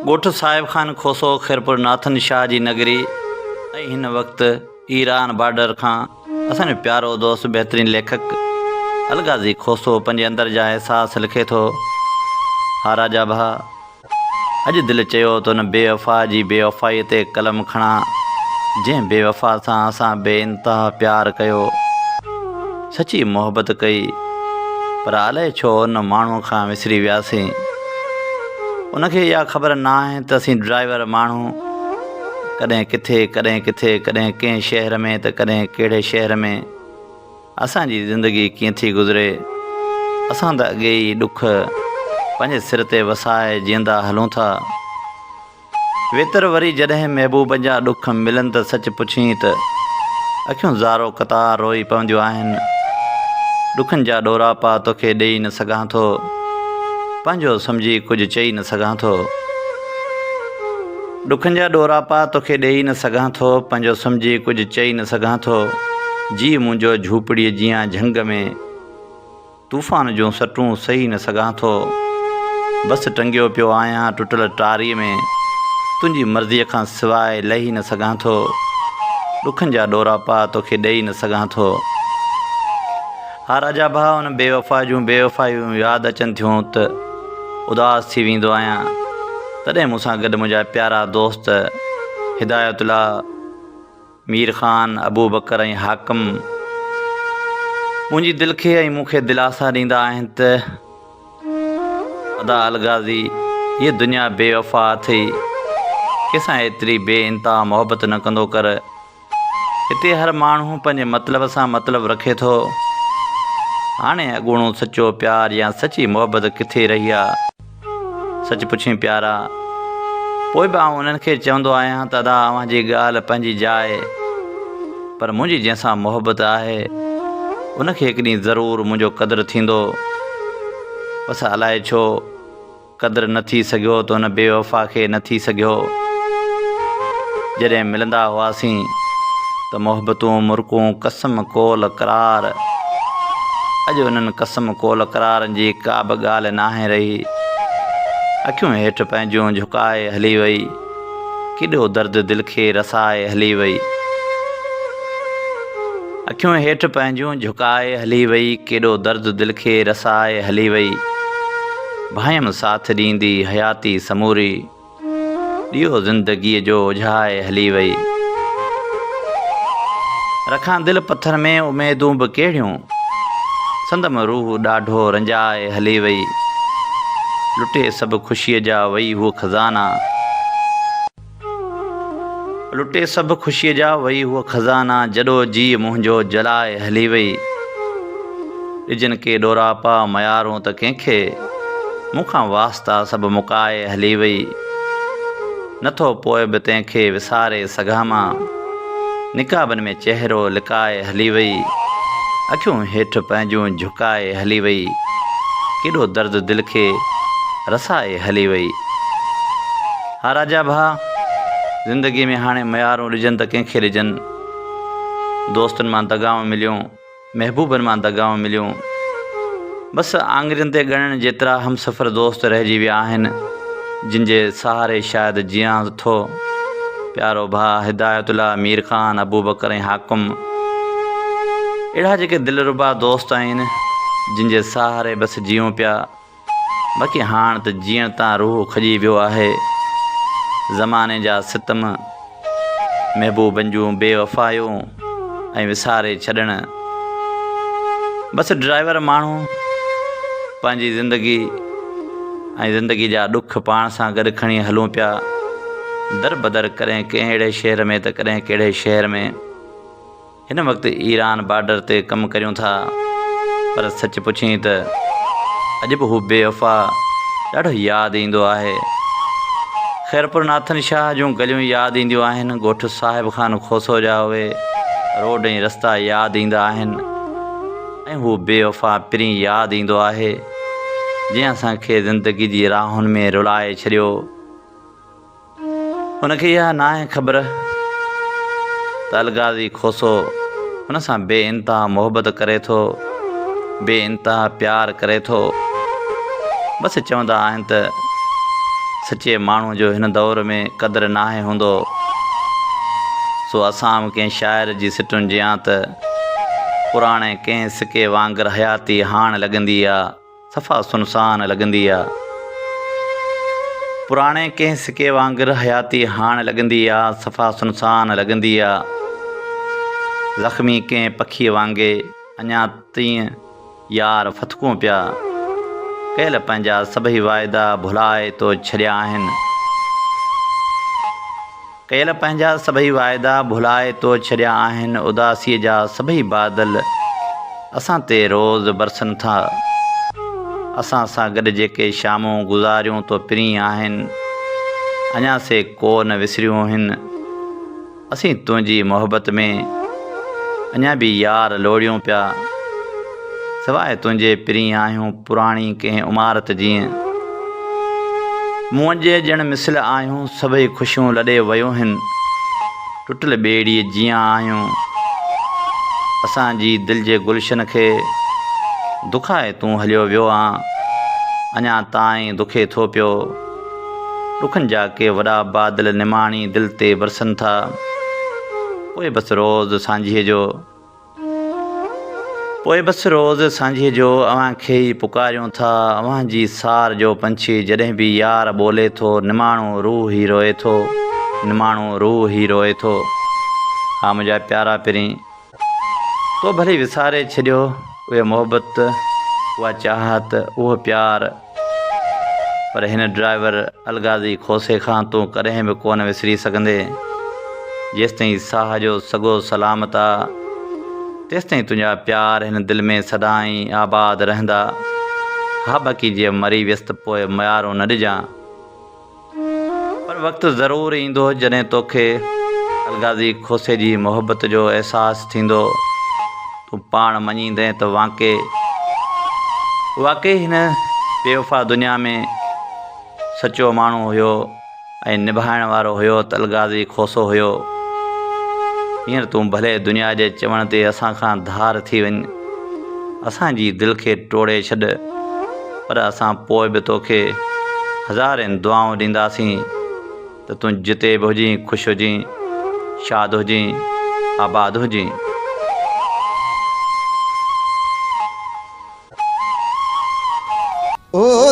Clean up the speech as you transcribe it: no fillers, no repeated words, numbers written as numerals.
ॻोठ साहिब ख़ान खोसो ख़ैरपुर नाथन शाह जी नगरी ऐं हिन वक़्तु ईरान बॉर्डर खां असांजो प्यारो दोस्त बहितरीन लेखक अलगाज़ी खोसो पंहिंजे अंदर जा अहसास लिखे थो। हा राजा भा, अॼु दिलि चयो त हुन बेवफ़ा जी बेवफ़ाईअ ते कलम खणा जंहिं बेवफ़ा सां असां बेइंतहा प्यारु कयो, सची मोहबत कई, पर अलाए छो उन माण्हूअ खां विसरी वियासीं। उनखे इहा ख़बर न आहे त असीं ड्राइवर माण्हू कॾहिं किथे कॾहिं किथे, कॾहिं कंहिं शहर में त कॾहिं कहिड़े शहर में असांजी ज़िंदगी कीअं थी गुज़रे। असां त अॻे ई ॾुख पंहिंजे सिर ते वसाए जीअंदा हलूं था। वेतर वरी जॾहिं महबूब जा ॾुख मिलनि त सच पुछी त अखियूं ज़ारो क़तार रोई पवंदियूं आहिनि। ॾुखनि जा ॾोरापा तोखे ॾेई न सघां थो, पंहिंजो सम्झी कुझु चई न सघां थो। ॾुखनि जा ॾोरापा तोखे ॾेई न सघां थो, पंहिंजो सम्झी कुझु चई न सघां थो। जी मुंहिंजो झूपड़ीअ जीअं झंग में, तूफ़ान जूं सटूं सही न सघां थो। बसि टंगियो पियो आहियां टुटल टारीअ में, तुंहिंजी मर्ज़ीअ खां सवाइ लही न सघां थो। ॾुखनि जा ॾोरापा तोखे ॾेई न सघां थो। हा राजा भा, हुन बेवफ़ा जूं बेवफ़ायूं यादि अचनि थियूं त उदास थी वेंदो आहियां। तॾहिं मूंसां गॾु मुंहिंजा प्यारा दोस्त हिदायतुल्ला, मीर ख़ान, अबू बकर ऐं हाकिम मुंहिंजी दिलि खे ऐं मूंखे दिलासा ॾींदा आहिनि त अदा अलगाज़ी, हीअ दुनिया बेवफ़ा अथई, कंहिंसां एतिरी बेइंतहा मोहबत न कंदो कर। हिते हर माण्हू पंहिंजे मतिलब सां मतिलबु रखे थो। हाणे अॻूणो सचो प्यारु या सची मोहबत किथे रही आहे? सच पुछी प्यारा, पोइ बि आउं उन्हनि खे चवंदो आहियां त अदा अव्हांजी ॻाल्हि पंहिंजी जाइ, पर मुंहिंजी जंहिंसां मोहबत आहे उनखे हिकु ॾींहुं ज़रूरु मुंहिंजो क़दुरु थींदो। बसि अलाए छो क़दुरु न थी सघियो त हुन बेवफ़ा खे न थी सघियो। जॾहिं मिलंदा हुआसीं त मोहबतूं मुरकूं कसम कोल करार, अॼु उन्हनि कसम कोल करारनि जी का बि ॻाल्हि नाहे रही। अखियूं हेठि पंहिंजूं झुकाए हली वई, केॾो दर्द दिलि खे रसाए हली वई। अखियूं हेठि पंहिंजूं झुकाए हली वई, केॾो दर्द दिलि खे रसाए हली वई। भायम साथ ॾींदी हयाती समूरी, ॾियो ज़िंदगीअ जो उझाए हली वई। रखां दिलि पथर में उमेदूं बि कहिड़ियूं, संदम रूह ॾाढो रंजाए हली वई। लुटे सभु ख़ुशीअ जा वई हूअ खज़ाना, लुटे सभु ख़ुशीअ जा वई हूअ खज़ाना, जॾो जी मुंहिंजो जलाए हली वई। ॾिजनि के ॾोरापा मयारूं त कंहिंखे, मूंखां वास्ता सभु मुकाए हली वई। नथो पोइ बि तंहिंखे विसारे सघां मां, निकाबनि में चहिरो लिकाए हली वई। अखियूं हेठि पंहिंजूं झुकाए हली वई, केॾो दर्द दिलि खे रसाए हली वई। हा राजा भा, ज़िंदगी में हाणे मयारूं ॾिजनि त कंहिंखे ॾिजनि। दोस्तनि मां दगाऊं मिलियूं, महबूबनि मां दगाऊं मिलियूं, बसि आङुरियुनि ते ॻणण जेतिरा हमसफ़र दोस्त रहिजी विया आहिनि, जिन जे सहारे शायदि जियां थो। प्यारो भाउ हिदायतुल्ला, मीर ख़ान, अबू बकर ऐं हाकिम, अहिड़ा जेके दिलरुबा दोस्त आहिनि जिन जे सहारे बसि जियूं पिया। बाक़ी हाणे त जीअण तां रूह खॼी वियो आहे। ज़माने जा सितम, महबूबनि जूं बेवफ़ायूं ऐं विसारे छॾण, बसि ड्राइवर माण्हू पंहिंजी ज़िंदगी ऐं ज़िंदगी जा ॾुख पाण सां गॾु खणी हलूं पिया, दर बदर कॾहिं कंहिं अहिड़े शहर में त कॾहिं कहिड़े शहर में। हिन वक़्तु ईरान बॉर्डर ते कमु करियूं था, पर सच पुछी त अॼु बि हू बेवफ़ा ॾाढो यादि ईंदो आहे। ख़ैरपुर नाथन शाह जूं गलियूं यादि ईंदियूं आहिनि, ॻोठ साहिब ख़ान खोसो जा उहे रोड ऐं रस्ता यादि ईंदा आहिनि, ऐं हू बेवफ़ा पिरीं यादि ईंदो आहे जंहिं असांखे ज़िंदगी जी राहुनि में रुलाए छॾियो। हुनखे इहा न आहे ख़बर त अलगाज़ी खोसो हुन सां बेइंतहा मोहबत करे थो, बेइंतहा प्यारु करे थो। बसि चवंदा आहिनि त सचे माण्हू जो हिन दौर में क़दुरु नाहे हूंदो। सो असां बि कंहिं शाइर जी सिटुनि जियां त पुराणे कंहिं सिके वांगुरु हयाती हाण लॻंदी आहे, सफ़ा सुनसान लॻंदी आहे। पुराणे कंहिं सिके वांगुरु हयाती हाण लॻंदी आहे, सफ़ा सुनसान लॻंदी आहे। ज़ख़्मी कंहिं पखीअ वांगुरु अञा तीअं यार फथकूं पिया, कयल पंहिंजा सभई वाइदा भुलाए तो छॾिया आहिनि। कयल पंहिंजा सभई वाइदा भुलाए तो छॾिया आहिनि। उदासीअ जा सभई बादल असां ते रोज़ बरसनि था। असां सां गॾु जेके शामूं गुज़ारियूं तो पिरी आहिनि, अञा से को न विसरियूं आहिनि। असीं तुंहिंजी मोहबत में अञा बि यार लोड़ियूं पिया, सवाइ तुंहिंजे पिरी आहियूं पुराणी कंहिं इमारत जीअं। मुंहुं जे ॼण मिसल आहियूं, सभई ख़ुशियूं लॾे वियूं आहिनि। टुटल ॿेड़ीअ जीअं आहियूं, असांजी दिलि जे गुलशन खे दुखाए तूं हलियो वियो आं। अञा ताईं दुखे थो पियो, ॾुखनि जा के वॾा बादल निमाणी दिलि ते बरसनि था। पोइ बसि रोज़ सांझीअ जो अव्हां खे ई पुकारियूं था। अव्हां जी सार जो पंछी जॾहिं बि यार ॿोले थो, निमाणो रूह ई रोए थो, निमाणो रूह ई रोए थो। हा मुंहिंजा प्यारा पिरी, तो भले विसारे छॾियो उहे मोहबत, उहा चाहत, उहो प्यार, पर हिन ड्राइवर अलगाज़ी खोसे खां तूं कॾहिं बि कोन विसरी सघंदे। जेसिताईं साह जो सॻो सलामत आहे, तेसिताईं तुंहिंजा प्यार हिन दिलि में सदाईं आबाद रहंदा। हा बाक़ी जीअं मरी वियसि त पोइ मयारो न ॾिजां, पर वक़्तु ज़रूरु ईंदो जॾहिं तोखे अलगाज़ी खोसे जी मोहबत जो अहसासु थींदो। तूं पाण मञींदे त वाक़ई हिन बेवफ़ा दुनिया में सचो माण्हू हुयो ऐं निभाइण वारो हुयो त अलगाज़ी खोसो हुयो। हींअर तूं भले दुनिया जे चवण ते असां खां धार थी वञ, असांजी दिलि खे टोड़े छॾ, पर असां पोइ बि तोखे हज़ारनि दुआऊं ॾींदासीं त तूं जिते बि हुजीं ख़ुशि हुजीं, शाद हुजीं, आबाद हुजीं। ओ